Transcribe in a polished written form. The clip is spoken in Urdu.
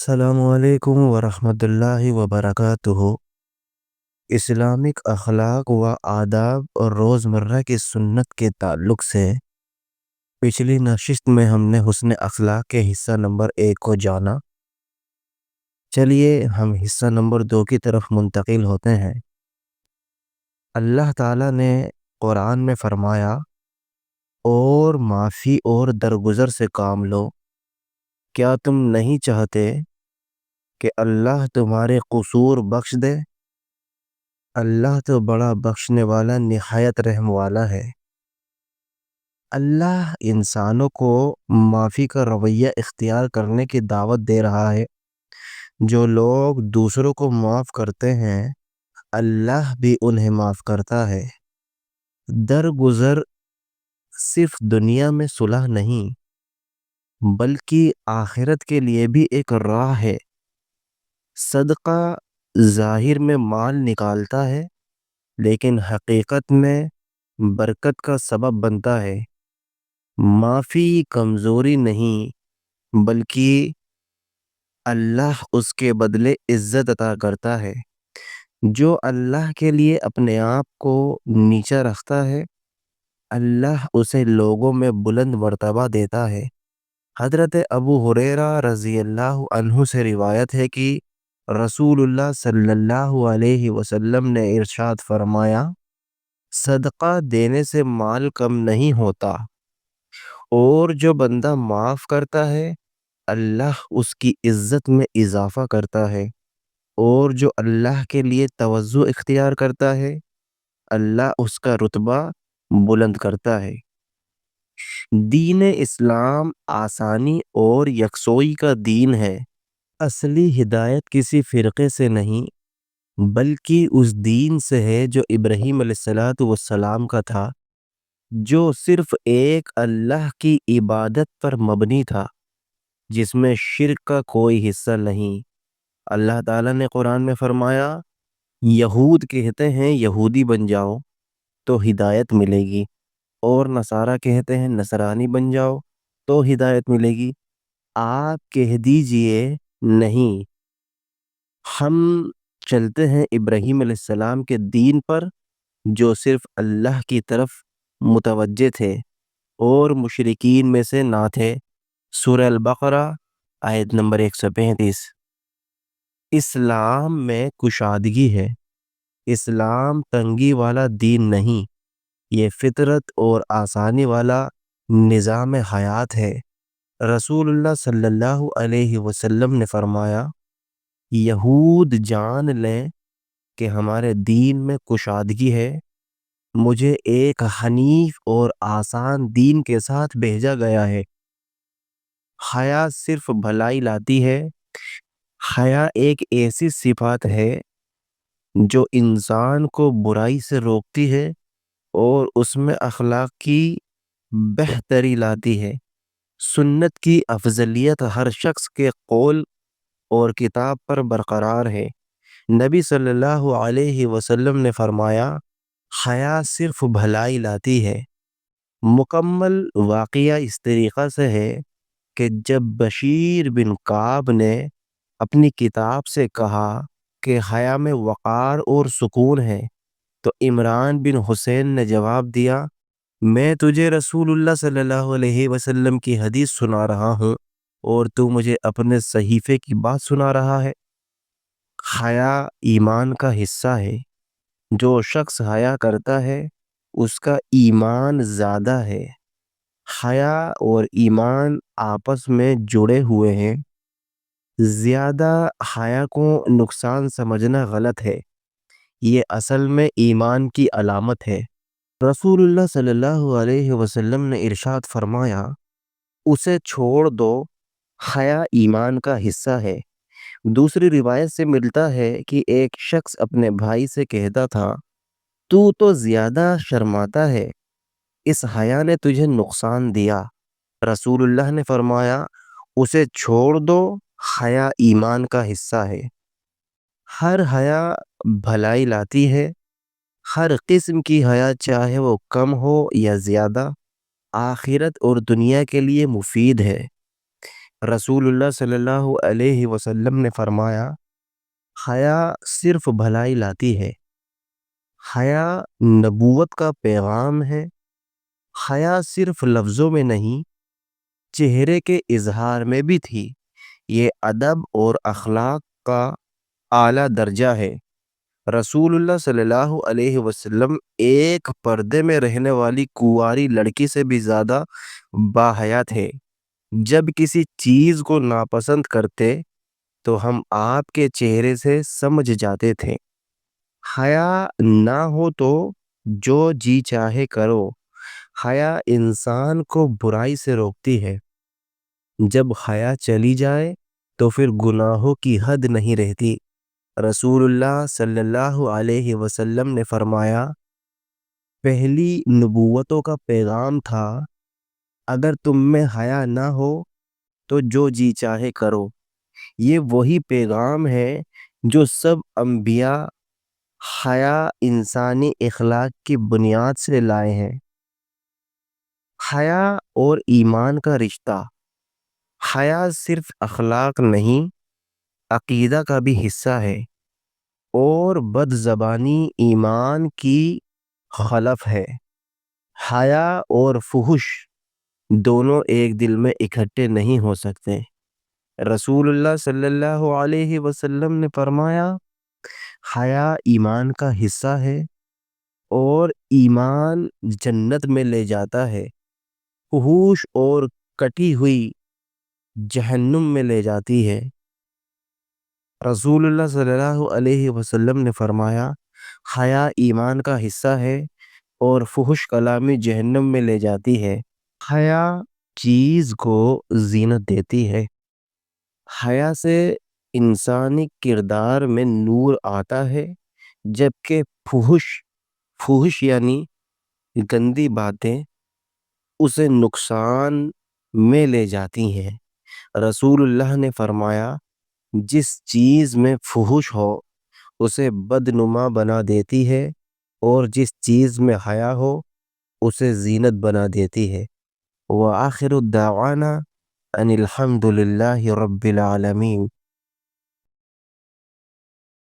السلام علیکم ورحمۃ اللہ وبرکاتہ۔ اسلامک اخلاق و آداب اور روزمرہ کی سنت کے تعلق سے پچھلی نشست میں ہم نے حسن اخلاق کے حصہ نمبر 1 کو جانا۔ چلیے ہم حصہ نمبر 2 کی طرف منتقل ہوتے ہیں۔ اللہ تعالیٰ نے قرآن میں فرمایا، اور معافی اور درگزر سے کام لو، کیا تم نہیں چاہتے کہ اللہ تمہارے قصور بخش دے؟ اللہ تو بڑا بخشنے والا نہایت رحم والا ہے۔ اللہ انسانوں کو معافی کا رویہ اختیار کرنے کی دعوت دے رہا ہے۔ جو لوگ دوسروں کو معاف کرتے ہیں اللہ بھی انہیں معاف کرتا ہے۔ درگزر صرف دنیا میں صلح نہیں بلکہ آخرت کے لیے بھی ایک راہ ہے۔ صدقہ ظاہر میں مال نکالتا ہے لیکن حقیقت میں برکت کا سبب بنتا ہے۔ معافی کمزوری نہیں بلکہ اللہ اس کے بدلے عزت عطا کرتا ہے۔ جو اللہ کے لیے اپنے آپ کو نیچا رکھتا ہے اللہ اسے لوگوں میں بلند مرتبہ دیتا ہے۔ حضرت ابو ہریرہ رضی اللہ عنہ سے روایت ہے کہ رسول اللہ صلی اللہ علیہ وسلم نے ارشاد فرمایا، صدقہ دینے سے مال کم نہیں ہوتا، اور جو بندہ معاف کرتا ہے اللہ اس کی عزت میں اضافہ کرتا ہے، اور جو اللہ کے لیے توضع اختیار کرتا ہے اللہ اس کا رتبہ بلند کرتا ہے۔ دین اسلام آسانی اور یکسوئی کا دین ہے۔ اصلی ہدایت کسی فرقے سے نہیں بلکہ اس دین سے ہے جو ابراہیم علیہ السلام کا تھا، جو صرف ایک اللہ کی عبادت پر مبنی تھا، جس میں شرک کا کوئی حصہ نہیں۔ اللہ تعالیٰ نے قرآن میں فرمایا، یہود کہتے ہیں یہودی بن جاؤ تو ہدایت ملے گی، اور نصارہ کہتے ہیں نصرانی بن جاؤ تو ہدایت ملے گی۔ آپ کہہ دیجئے نہیں، ہم چلتے ہیں ابراہیم علیہ السلام کے دین پر جو صرف اللہ کی طرف متوجہ تھے اور مشرکین میں سے نہ تھے۔ سورہ البقرہ آیت نمبر 135۔ اسلام میں کشادگی ہے۔ اسلام تنگی والا دین نہیں، یہ فطرت اور آسانی والا نظام حیات ہے۔ رسول اللہ صلی اللہ علیہ وسلم نے فرمایا، یہود جان لیں کہ ہمارے دین میں کشادگی ہے، مجھے ایک حنیف اور آسان دین کے ساتھ بھیجا گیا ہے۔ حیا صرف بھلائی لاتی ہے۔ حیا ایک ایسی صفات ہے جو انسان کو برائی سے روکتی ہے اور اس میں اخلاق کی بہتری لاتی ہے۔ سنت کی افضلیت ہر شخص کے قول اور کتاب پر برقرار ہے۔ نبی صلی اللہ علیہ وسلم نے فرمایا، حیا صرف بھلائی لاتی ہے۔ مکمل واقعہ اس طریقہ سے ہے کہ جب بشیر بن کعب نے اپنی کتاب سے کہا کہ حیا میں وقار اور سکون ہے تو عمران بن حسین نے جواب دیا، میں تجھے رسول اللہ صلی اللہ علیہ وسلم کی حدیث سنا رہا ہوں اور تو مجھے اپنے صحیفے کی بات سنا رہا ہے۔ حیا ایمان کا حصہ ہے۔ جو شخص حیا کرتا ہے اس کا ایمان زیادہ ہے۔ حیا اور ایمان آپس میں جڑے ہوئے ہیں۔ زیادہ حیا کو نقصان سمجھنا غلط ہے، یہ اصل میں ایمان کی علامت ہے۔ رسول اللہ صلی اللہ علیہ وسلم نے ارشاد فرمایا، اسے چھوڑ دو، حیا ایمان کا حصہ ہے۔ دوسری روایت سے ملتا ہے کہ ایک شخص اپنے بھائی سے کہتا تھا، تو زیادہ شرماتا ہے، اس حیا نے تجھے نقصان دیا۔ رسول اللہ نے فرمایا، اسے چھوڑ دو، حیا ایمان کا حصہ ہے۔ ہر حیا بھلائی لاتی ہے۔ ہر قسم کی حیا چاہے وہ کم ہو یا زیادہ آخرت اور دنیا کے لیے مفید ہے۔ رسول اللہ صلی اللہ علیہ وسلم نے فرمایا، حیا صرف بھلائی لاتی ہے، حیا نبوت کا پیغام ہے، حیا صرف لفظوں میں نہیں، چہرے کے اظہار میں بھی تھی۔ یہ ادب اور اخلاق کا اعلیٰ درجہ ہے۔ رسول اللہ صلی اللہ علیہ وسلم ایک پردے میں رہنے والی کنواری لڑکی سے بھی زیادہ باحیا تھے۔ جب کسی چیز کو ناپسند کرتے تو ہم آپ کے چہرے سے سمجھ جاتے تھے۔ حیا نہ ہو تو جو جی چاہے کرو۔ حیا انسان کو برائی سے روکتی ہے۔ جب حیا چلی جائے تو پھر گناہوں کی حد نہیں رہتی۔ رسول اللہ صلی اللہ علیہ وسلم نے فرمایا، پہلی نبوتوں کا پیغام تھا، اگر تم میں حیا نہ ہو تو جو جی چاہے کرو۔ یہ وہی پیغام ہے جو سب انبیاء حیا انسانی اخلاق کی بنیاد سے لائے ہیں۔ حیا اور ایمان کا رشتہ۔ حیا صرف اخلاق نہیں، عقیدہ کا بھی حصہ ہے، اور بد زبانی ایمان کی خلف ہے۔ حیا اور فحش دونوں ایک دل میں اکٹھے نہیں ہو سکتے۔ رسول اللہ صلی اللہ علیہ وسلم نے فرمایا، حیا ایمان کا حصہ ہے اور ایمان جنت میں لے جاتا ہے، فحش اور کٹی ہوئی جہنم میں لے جاتی ہے۔ رسول اللہ صلی اللہ علیہ وسلم نے فرمایا، حیا ایمان کا حصہ ہے اور فحش کلامی جہنم میں لے جاتی ہے۔ حیا چیز کو زینت دیتی ہے۔ حیا سے انسانی کردار میں نور آتا ہے، جبکہ فحش یعنی گندی باتیں اسے نقصان میں لے جاتی ہیں۔ رسول اللہ نے فرمایا، جس چیز میں فحش ہو اسے بدنما بنا دیتی ہے، اور جس چیز میں حیا ہو اسے زینت بنا دیتی ہے۔ وآخر الدعوانا ان الحمد للہ رب العالمین۔